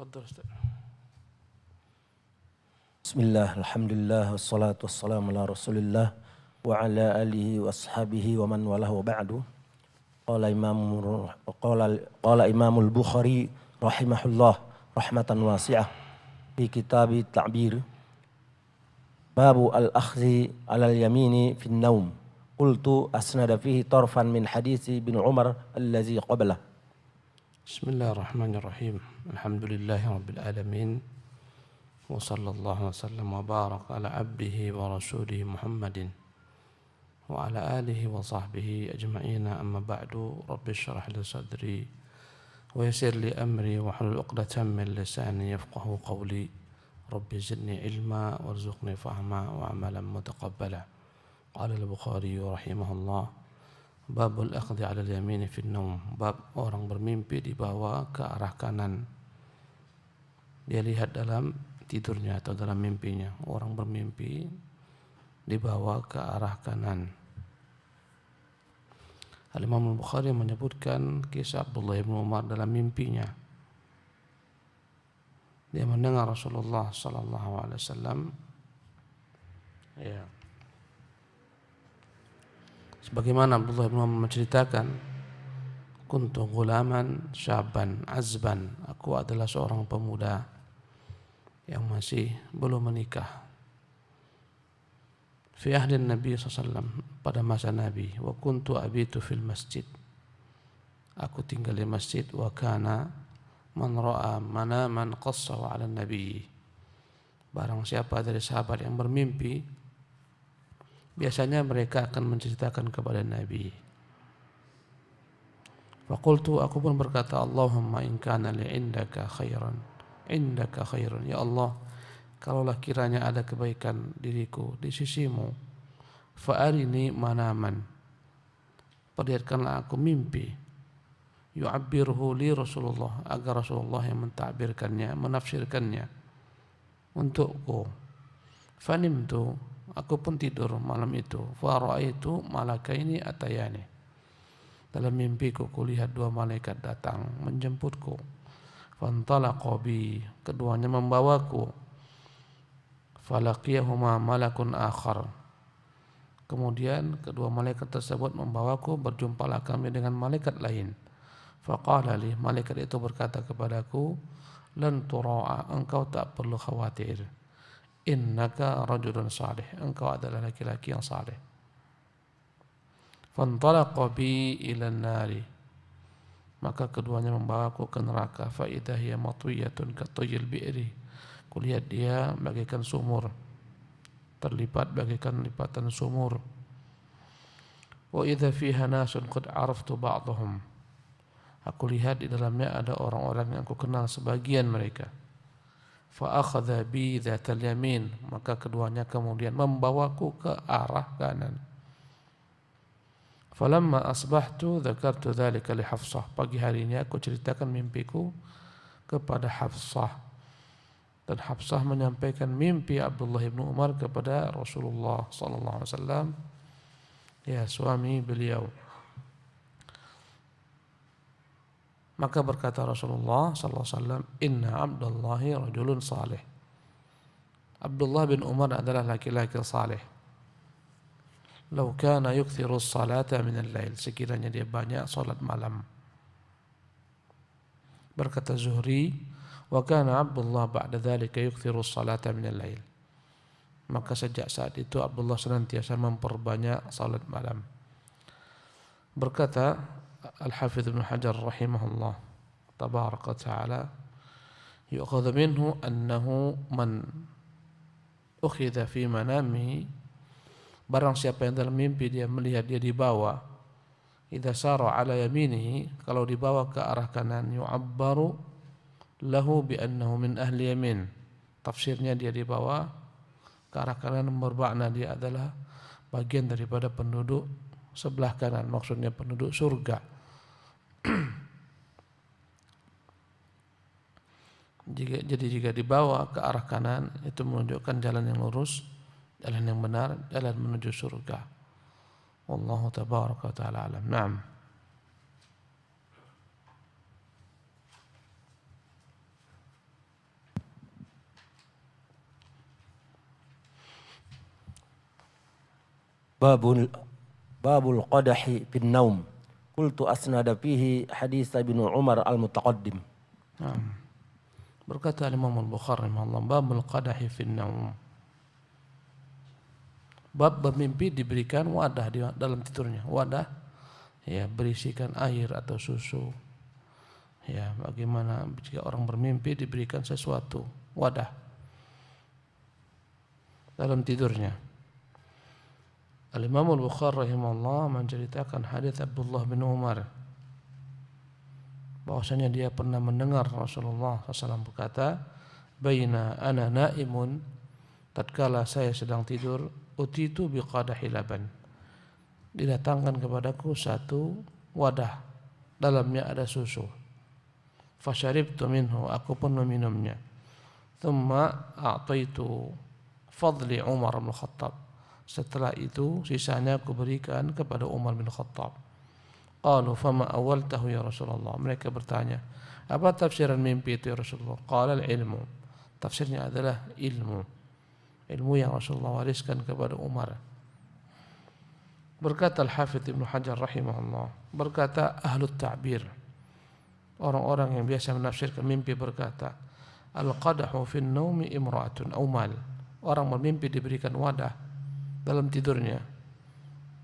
Tafadhal Ustaz. Bismillah, alhamdulillah, wassalatu wassalamu ala rasulillah wa ala alihi wa ashabihi wa man walahu wa ba'du. Qala imamul Bukhari rahimahullah rahmatan wasi'ah fi kitab ta'bir babu al-akhdhi ala al-yamini fi an-nawm. Qultu asnada fihi tarfan min hadisi bin Umar allazi qablah. Bismillahirrahmanirrahim. Alhamdulillahi rabbil alamin. Wa sallallahu wa sallam wa baraka ala abdihi wa rasulih Muhammadin wa ala alihi wa sahbihi ajma'ina, amma ba'du. Rabbi shrah li sadri wa yassir li amri wa hlul 'uqdatam min lisani yafqahu qawli. Rabbi zidni ilma warzuqni fahma wa amalan mutaqabbala. Qala al-Bukhari rahimahullah, babul akhdhi 'ala al-yamin fi an-nawm. Bab orang bermimpi dibawa ke arah kanan. Dia lihat dalam tidurnya atau dalam mimpinya. Orang bermimpi dibawa ke arah kanan. Al-Imam Al-Bukhari menyebutkan kisah Abdullah bin Umar dalam mimpinya. Dia mendengar Rasulullah sallallahu alaihi wasallam sebagaimana Abdullah bin Umar menceritakan, kuntu ghulaman syaban azban, aku adalah seorang pemuda yang masih belum menikah. Fi ahdin Nabi SAW, pada masa Nabi. Wa kuntu abitu fil masjid, aku tinggal di masjid. Wa kana man ra'a manaman qassahu ala Nabi, barang siapa dari sahabat yang bermimpi, biasanya mereka akan menceritakan kepada Nabi. Faqultu, aku pun berkata, Allahumma in kana li indaka khairan, ya Allah, kalaulah kiranya ada kebaikan diriku di sisimu, fa'arini manaman, perlihatkanlah aku mimpi, yu'abbirhu li Rasulullah, agar Rasulullah yang mentakbirkannya, menafsirkannya untukku. Fanimtu, aku pun tidur malam itu. Fara'aitu malakaini atayani, dalam mimpiku kulihat dua malaikat datang menjemputku. Fantalaqa bi, keduanya membawaku. Falaqiyahuma malakun akhar, kemudian kedua malaikat tersebut membawaku, berjumpalah kami dengan malaikat lain. Faqala li, malaikat itu berkata kepadaku, lan tura'a, engkau tak perlu khawatir. Innaka rajulun salih, engkau adalah laki-laki yang saleh. Fantalaqa bi ila nari, maka keduanya membawaku ke neraka. Fa idza hiya matwiyatun katuyil bi'ri, kulihat dia bagaikan sumur, terlipat bagaikan lipatan sumur. Wa idza fiha nasun qad araftu ba'dahum, aku lihat di dalamnya ada orang-orang yang aku kenal sebagian mereka. Fa akhadha bi dzatal yamin, maka keduanya kemudian membawaku ke arah kanan. Falamma asbahtu dzakartu dzalika li Hafsah, pagi harinya aku ceritakan mimpiku kepada Hafsah, dan Hafsah menyampaikan mimpi Abdullah bin Umar kepada Rasulullah sallallahu alaihi wasallam, ya suami beliau. Maka berkata Rasulullah sallallahu alaihi wasallam, inna Abdullahi rajulun salih, Abdullah bin Umar adalah laki-laki saleh. Law kana yukthiru as-salata min al-lail, sekiranya dia banyak salat malam. Berkata Zuhri, wa kana Abdullah ba'da dhalika yukthiru as-salata min al-lail, maka sejak saat itu Abdullah senantiasa memperbanyak salat malam. Berkata Al-Hafidz Ibnu Hajar rahimahullah tabaraka ta'ala, yu'khadhu minhu annahu man ukhidha fi manamihi, barang siapa yang dalam mimpi dia melihat dia dibawa, idza sara ala yaminihi, kalau dibawa ke arah kanan, yu'abbaru lahu bi annahu min ahli yamin, tafsirnya dia dibawa ke arah kanan bermakna dia adalah bagian daripada penduduk sebelah kanan, maksudnya penduduk surga. Jika dibawa ke arah kanan, itu menunjukkan jalan yang lurus, jalan yang benar, jalan menuju surga. Wallahu tabaraka wa ta'ala alam. Naam. babul babul qadahi fin naum. Qultu asnada fihi hadis Ibnu Umar al-mutaqaddim. Berkata Imam Al-Bukhari rahimahullah, babul qadahi fin naum. Bab bermimpi diberikan wadah di dalam tidurnya. Wadah ya berisikan air atau susu. Ya, bagaimana jika orang bermimpi diberikan sesuatu, wadah dalam tidurnya. Al-Imam Al-Bukhari rahimahullah menceritakan hadis Abdullah bin Umar bahwasanya dia pernah mendengar Rasulullah SAW berkata, "Baina ana naimun, tatkala saya sedang tidur, utitu biqadahi laban." Didatangkan kepadaku satu wadah, dalamnya ada susu. Fasyaribtu minhu, aku pun meminumnya. Thumma a'taitu fadli Umar bin Khattab. Setelah itu sisanya aku berikan kepada Umar bin Khattab. Qalu fama awaltahu ya Rasulullah. Mereka bertanya, apa tafsiran mimpi itu ya Rasulullah? Qala al-ilmu. Tafsirnya adalah ilmu. Ilmu yang Rasulullah wariskan kepada Umar. Berkata Al-Hafidz Ibnu Hajar rahimahullah, berkata ahlut ta'bir, orang-orang yang biasa menafsirkan mimpi berkata, al-qadahu fin naumi imra'atun aw mal. Orang bermimpi diberikan wadah dalam tidurnya.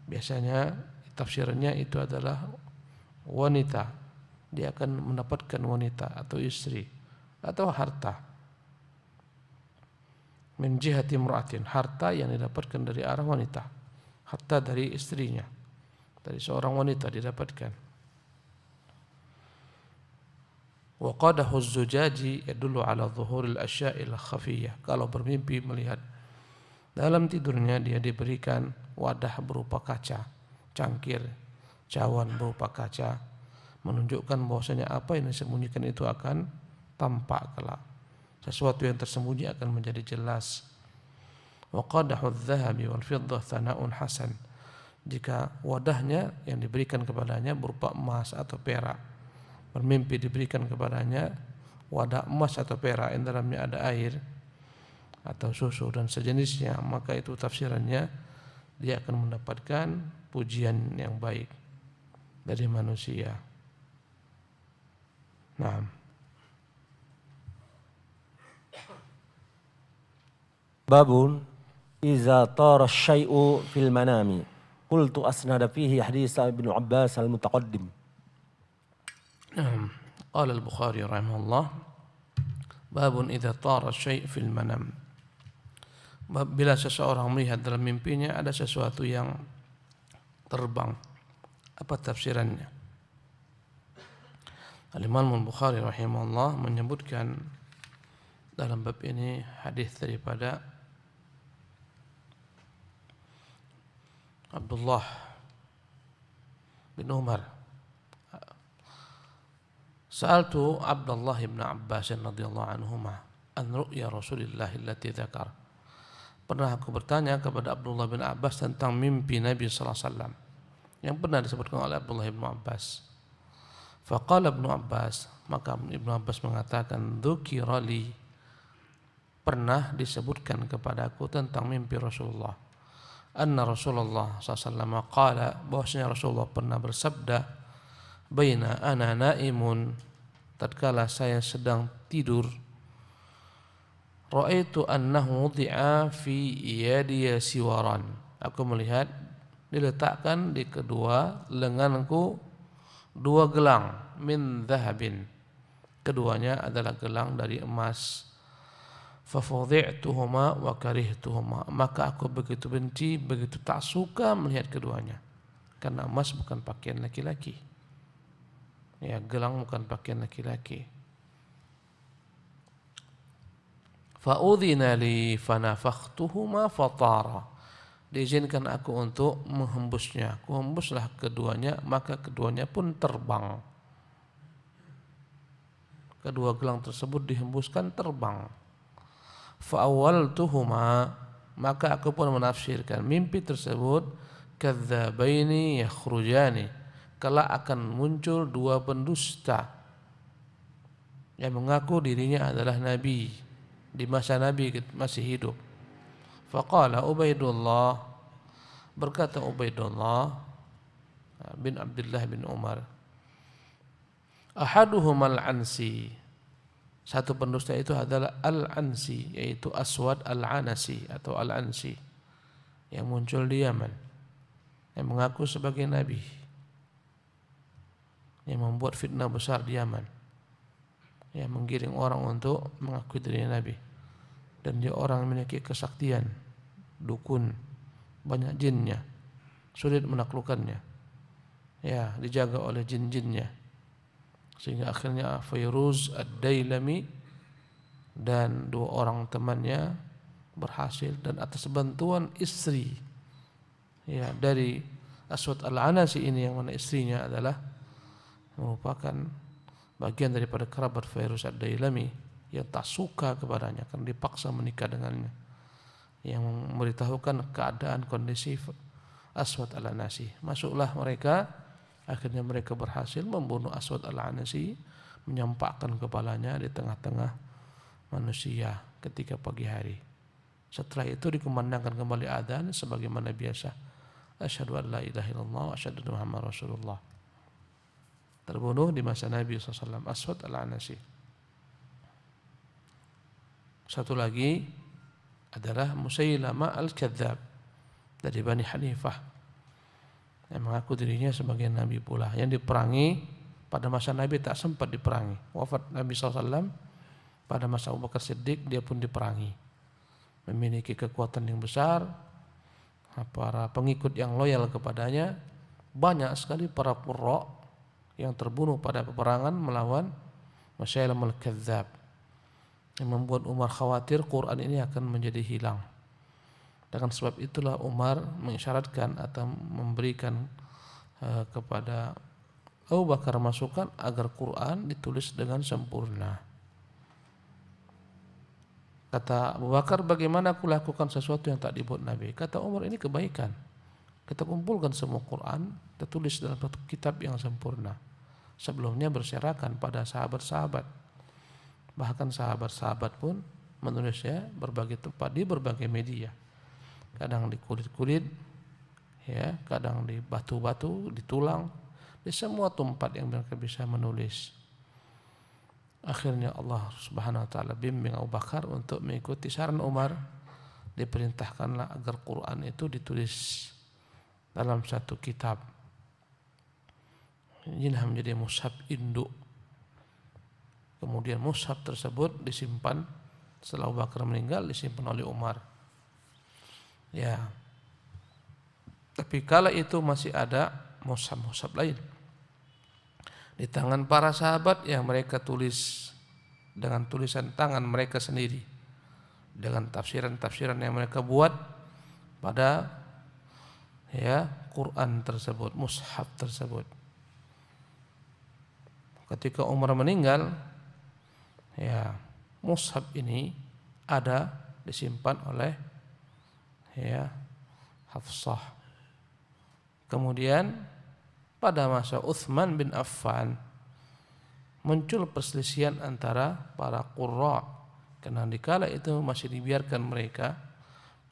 Biasanya tafsirannya itu adalah wanita. Dia akan mendapatkan wanita atau istri atau harta. Min jihati imra'atin, harta yang didapatkan dari arah wanita. Harta dari istrinya, dari seorang wanita didapatkan. Wa qadahu az-zujaji yadullu ala dhuhuril asya'il khafiyah. Kalau bermimpi melihat dalam tidurnya dia diberikan wadah berupa kaca, cangkir, cawan berupa kaca, menunjukkan bahwasanya apa yang disembunyikan itu akan tampak kelak. Sesuatu yang tersembunyi akan menjadi jelas. Wa qadahu adh-dhahabi wal fiddah thana'un hasan. Jika wadahnya yang diberikan kepadanya berupa emas atau perak, bermimpi diberikan kepadanya wadah emas atau perak yang dalamnya ada air atau susu dan sejenisnya, maka itu tafsirannya dia akan mendapatkan pujian yang baik dari manusia. Nah, babun iza tara syai'u fil manami. Qultu asnada fihi hadis Ibnu Abbas al-mutaqaddim. Qala Al-Bukhari rahimahullah, babun idza tara syai' fil manam. Bila seseorang melihat dalam mimpinya ada sesuatu yang terbang, apa tafsirannya? Al-Imam Al-Bukhari rahimahullah menyebutkan dalam bab ini hadis daripada Abdullah bin Umar. Sa'altu Abdullah bin Abbas radhiyallahu anhuma an ru'ya Rasulillah allati dzakar. Pernah aku bertanya kepada Abdullah bin Abbas tentang mimpi Nabi sallallahu alaihi wasallam yang pernah disebutkan oleh Abdullah bin Abbas. Faqala Ibnu Abbas, maka Ibnu Abbas mengatakan, dzukira li, pernah disebutkan kepadaku tentang mimpi Rasulullah. Anna Rasulullah sallallahu alaihi wasallam qala, bahwasanya Rasulullah pernah bersabda, baina ana naimun, tatkala saya sedang tidur, ra'aitu annahu wudi'a fi yadi siwaran. Aku melihat diletakkan di kedua lenganku dua gelang min dhahabin. Keduanya adalah gelang dari emas. Fa fudhi'tuhuma wa karihtuhuma. Maka aku begitu benci, begitu tak suka melihat keduanya. Karena emas bukan pakaian laki-laki. Ya, gelang bukan pakaian laki-laki. Fa'udhina li fanafakhtuhuma fatara. Diizinkan aku untuk menghembusnya. Aku hembuslah keduanya, maka keduanya pun terbang. Kedua gelang tersebut dihembuskan terbang. Fa'awaltuhuma, maka aku pun menafsirkan mimpi tersebut kadzabaini yakhrujani, kelak akan muncul dua pendusta yang mengaku dirinya adalah nabi di masa Nabi masih hidup. Faqala Ubaidullah Berkata Ubaidullah bin Abdullah bin Umar, ahaduhumal Ansi, satu pendusta itu adalah Al-Ansi, yaitu Aswad Al-Anasi atau Al-Ansi, yang muncul di Yaman, yang mengaku sebagai nabi, yang membuat fitnah besar di Yaman, yang menggiring orang untuk mengakui dirinya nabi. Dan dia orang memiliki kesaktian, dukun, banyak jinnya, sulit menaklukkannya, ya, dijaga oleh jin-jinnya. Sehingga akhirnya Fairuz Ad-Dailami dan dua orang temannya berhasil, dan atas bantuan istri, ya, dari Aswad Al-Anasi ini, yang mana istrinya adalah merupakan bagian daripada kerabat Fairuz Ad-Dailami, yang tak suka kepadanya karena dipaksa menikah dengannya, yang memberitahukan keadaan kondisi Aswad Al-Anasi. Masuklah mereka, akhirnya mereka berhasil membunuh Aswad Al-Anasi, menyampakkan kepalanya di tengah-tengah manusia ketika pagi hari. Setelah itu dikumandangkan kembali adzan sebagaimana biasa. Asyhadu an la ilaha illallah wa asyhadu anna Muhammadar Rasulullah. Terbunuh di masa Nabi SAW, Aswad Al-Anasi. Satu lagi adalah Musailama Al-Kadzab dari Bani Hanifah, yang mengaku dirinya sebagai nabi pula, yang diperangi pada masa Nabi tak sempat diperangi. Wafat Nabi SAW pada masa Abu Bakar Siddiq, dia pun diperangi. Memiliki kekuatan yang besar, para pengikut yang loyal kepadanya, banyak sekali para qurra yang terbunuh pada peperangan melawan Musailama Al-Kadzab, yang membuat Umar khawatir Quran ini akan menjadi hilang. Dengan sebab itulah Umar mengisyaratkan atau memberikan kepada Abu Bakar masukan agar Quran ditulis dengan sempurna. Kata Abu Bakar, bagaimana aku lakukan sesuatu yang tak dibuat Nabi? Kata Umar, ini kebaikan. Kita kumpulkan semua Quran, kita tulis dalam satu kitab yang sempurna. Sebelumnya berserakan pada sahabat-sahabat. Bahkan sahabat-sahabat pun menulisnya berbagai tempat, di berbagai media. Kadang di kulit-kulit, ya, kadang di batu-batu, di tulang, di semua tempat yang mereka bisa menulis. Akhirnya Allah Subhanahu wa taala bimbing Abu Bakar untuk mengikuti saran Umar. Diperintahkanlah agar Quran itu ditulis dalam satu kitab. Ini menjadi mushaf induk. Kemudian mushaf tersebut disimpan setelah Abu Bakar meninggal, disimpan oleh Umar. Ya. Tapi kala itu masih ada mushaf-mushaf lain di tangan para sahabat yang mereka tulis dengan tulisan tangan mereka sendiri, dengan tafsiran-tafsiran yang mereka buat pada, ya, Quran tersebut, mushaf tersebut. Ketika Umar meninggal, ya, mushaf ini ada disimpan oleh, ya, Hafsah. Kemudian pada masa Utsman bin Affan muncul perselisihan antara para qurra, karena dikala itu masih dibiarkan mereka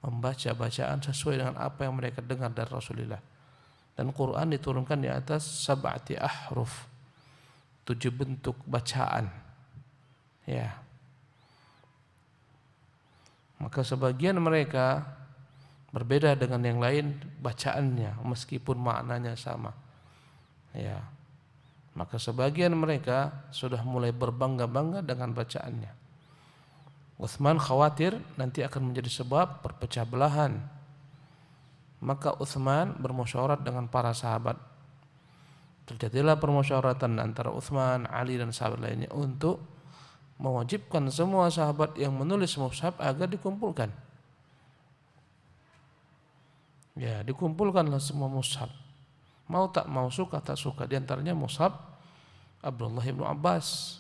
membaca bacaan sesuai dengan apa yang mereka dengar dari Rasulullah. Dan Quran diturunkan di atas sab'ati ahruf, 7 bentuk bacaan. Ya. Maka sebagian mereka berbeda dengan yang lain bacaannya meskipun maknanya sama. Ya. Maka sebagian mereka sudah mulai berbangga-bangga dengan bacaannya. Utsman khawatir nanti akan menjadi sebab perpecah belahan. Maka Utsman bermusyawarah dengan para sahabat. Terjadilah permusyawaratan antara Utsman, Ali dan sahabat lainnya untuk mewajibkan semua sahabat yang menulis mushaf agar dikumpulkan. Ya, dikumpulkanlah semua mushaf. Mau tak mau, suka tak suka. Di antaranya mushaf Abdullah bin Abbas.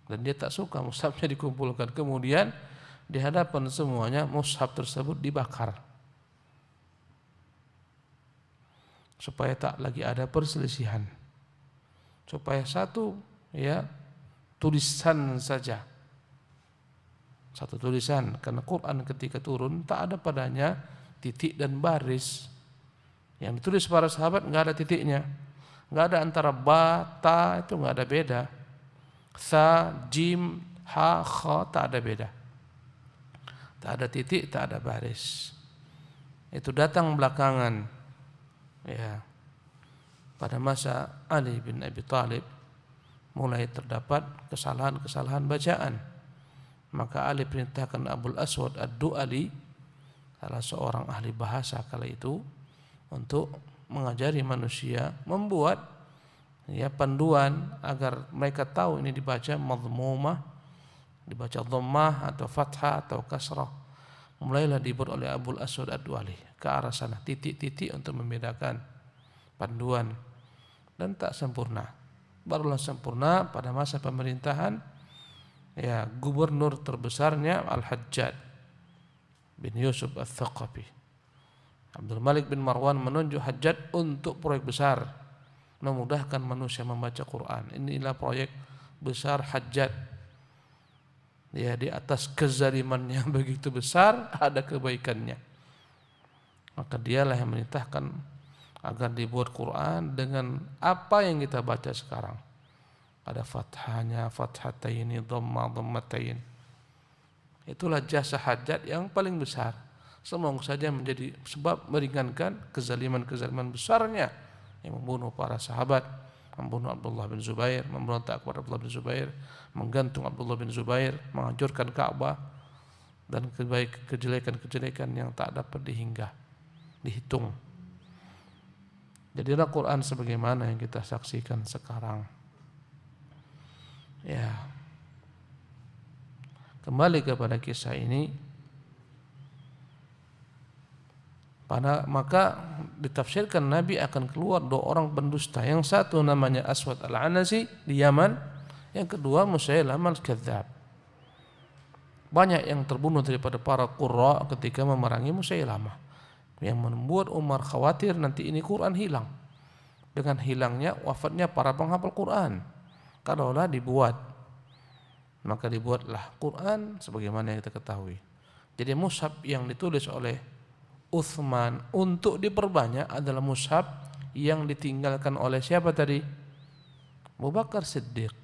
Dan dia tak suka mushafnya dikumpulkan. Kemudian di hadapan semuanya mushaf tersebut dibakar. Supaya tak lagi ada perselisihan. Supaya satu, ya, tulisan saja. Satu tulisan. Karena Quran ketika turun tak ada padanya titik dan baris. Yang ditulis para sahabat nggak ada titiknya, nggak ada antara ba, ta, itu nggak ada beda. Tha, jim, ha, kha, tak ada beda. Tak ada titik, tak ada baris. Itu datang belakangan. Ya. Pada masa Ali bin Abi Thalib mulai terdapat kesalahan-kesalahan bacaan. Maka Ali perintahkan Abul Aswad Ad-Du'ali, salah seorang ahli bahasa kala itu, untuk mengajari manusia, membuat panduan agar mereka tahu ini dibaca madhmumah, dibaca dhammah atau fathah atau kasrah. Mulailah dibuat oleh Abul Aswad Ad-Du'ali ke arah sana, titik-titik untuk membedakan panduan, dan tak sempurna. Barulah sempurna pada masa pemerintahan gubernur terbesarnya Al-Hajjaj bin Yusuf Al-Thaqafi. Abdul Malik bin Marwan menunjuk Hajjaj untuk proyek besar, memudahkan manusia membaca Quran. Inilah proyek besar Hajjaj. Di atas kezalimannya begitu besar ada kebaikannya. Maka dialah yang memerintahkan agar dibuat Quran dengan apa yang kita baca sekarang. Ada fathahnya, fathataini, dhamma, dhammatain. Itulah jasa Hajjaj yang paling besar. Semoga saja menjadi sebab meringankan kezaliman-kezaliman besarnya yang membunuh para sahabat, membunuh Abdullah bin Zubair, memberontak kepada Abdullah bin Zubair, menggantung Abdullah bin Zubair, menghancurkan Ka'bah, dan kejelekan-kejelekan yang tak dapat dihitung. Jadilah Quran sebagaimana yang kita saksikan sekarang. Kembali kepada kisah ini. Maka ditafsirkan Nabi akan keluar 2 orang pendusta. Yang satu namanya Aswad Al-Anasi di Yaman, yang kedua Musailamah Al-Kadzdzab. Banyak yang terbunuh daripada para qurra ketika memerangi Musailamah, yang membuat Umar khawatir nanti ini Quran hilang. Dengan hilangnya wafatnya para penghafal Quran. Kalaulah dibuat, maka dibuatlah Quran sebagaimana yang kita ketahui. Jadi mushaf yang ditulis oleh Utsman untuk diperbanyak adalah mushaf yang ditinggalkan oleh siapa tadi? Abu Bakar Siddiq.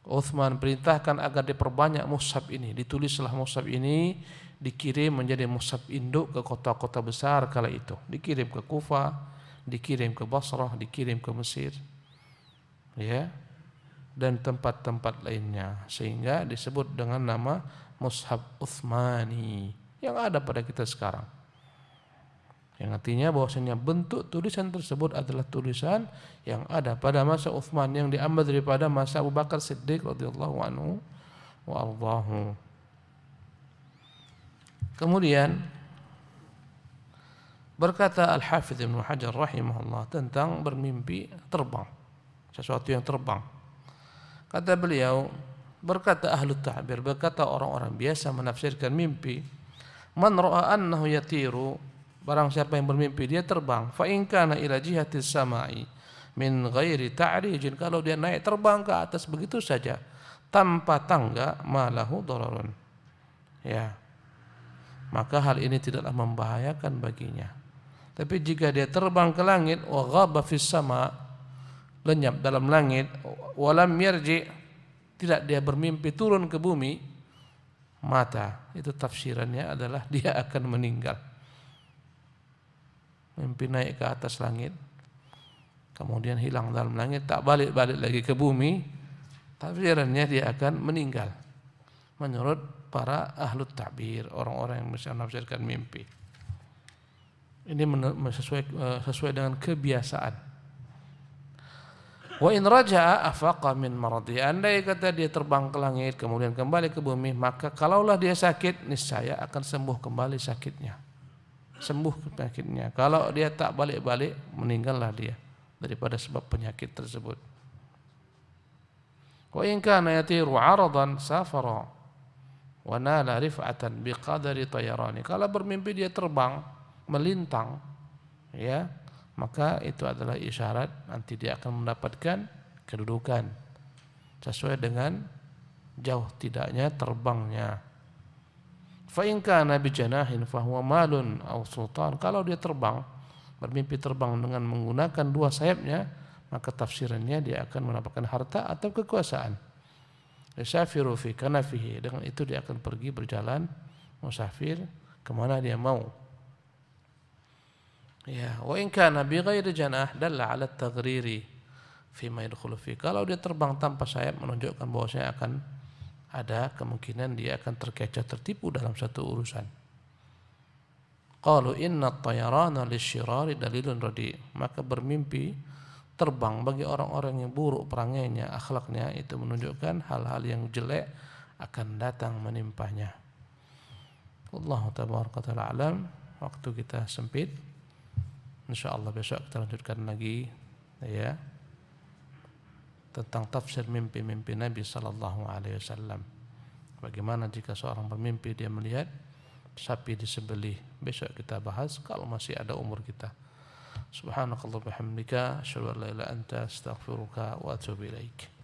Utsman perintahkan agar diperbanyak mushaf ini, ditulislah mushaf ini, dikirim menjadi mushaf induk ke kota-kota besar kala itu. Dikirim ke Kufah, dikirim ke Basrah, dikirim ke Mesir. Dan tempat-tempat lainnya, sehingga disebut dengan nama Mushaf Utsmani yang ada pada kita sekarang. Yang artinya bahwasanya bentuk tulisan tersebut adalah tulisan yang ada pada masa Utsman, yang diambil daripada masa Abu Bakar Siddiq radhiyallahu anhu wa ardhahu. Kemudian berkata Al-Hafidz Ibnu Hajar rahimahullah tentang bermimpi terbang, sesuatu yang terbang. Kata beliau, berkata ahlu ta'bir, berkata orang-orang biasa menafsirkan mimpi, man ra'a annahu yatiru, barang siapa yang bermimpi dia terbang, fa in kana ila jihatis samai min ghairi ta'rijin, kalau dia naik terbang ke atas begitu saja tanpa tangga, malahu dararun, maka hal ini tidaklah membahayakan baginya. Tapi jika dia terbang ke langit, wa ghaba fis sama, lenyap dalam langit, walam yarji, tidak dia bermimpi turun ke bumi, mata, itu tafsirannya adalah dia akan meninggal. Mimpi naik ke atas langit, kemudian hilang dalam langit, tak balik-balik lagi ke bumi, tafsirannya dia akan meninggal. Menurut para ahlu ta'bir, orang-orang yang bisa menafsirkan mimpi. Ini sesuai dengan kebiasaan. Wa in raja'a afaqa min maradi, andai kata dia terbang ke langit kemudian kembali ke bumi, maka kalaulah dia sakit, niscaya akan sembuh kembali sakitnya, sembuh penyakitnya. Kalau dia tak balik-balik, meninggallah dia daripada sebab penyakit tersebut. Wa in kana yatiru 'aradan safara wa nala rif'atan biqadari tayarani, kalau bermimpi dia terbang melintang, maka itu adalah isyarat nanti dia akan mendapatkan kedudukan sesuai dengan jauh tidaknya terbangnya. Fa in kana bi janahin fa huwa malun aw sultan. Kalau dia terbang, bermimpi terbang dengan menggunakan dua sayapnya, maka tafsirannya dia akan mendapatkan harta atau kekuasaan. Yasafiru fi kanafihi, dengan itu dia akan pergi berjalan musafir kemana dia mau. Ya, wa in kana bi ghairi janah dalla 'ala at-taghriri fi ma yadkhulu fi. Kalau dia terbang tanpa sayap menunjukkan bahwasanya akan ada kemungkinan dia akan terkecoh, tertipu dalam satu urusan. Qalu inna at-tayarana lisyirari dalilun radi. Maka bermimpi terbang bagi orang-orang yang buruk perangainya, akhlaknya, itu menunjukkan hal-hal yang jelek akan datang menimpanya. Wallahu tabaraka ta'ala alam. Waktu kita sempit. Insyaallah besok kita lanjutkan lagi ya tentang tafsir mimpi-mimpi Nabi sallallahu alaihi wasallam. Bagaimana jika seorang bermimpi dia melihat sapi disembelih. Besok kita bahas kalau masih ada umur kita. Subhanakallah bihamdika asyhadu an la ilaha illa anta astaghfiruka wa atubu ilaik.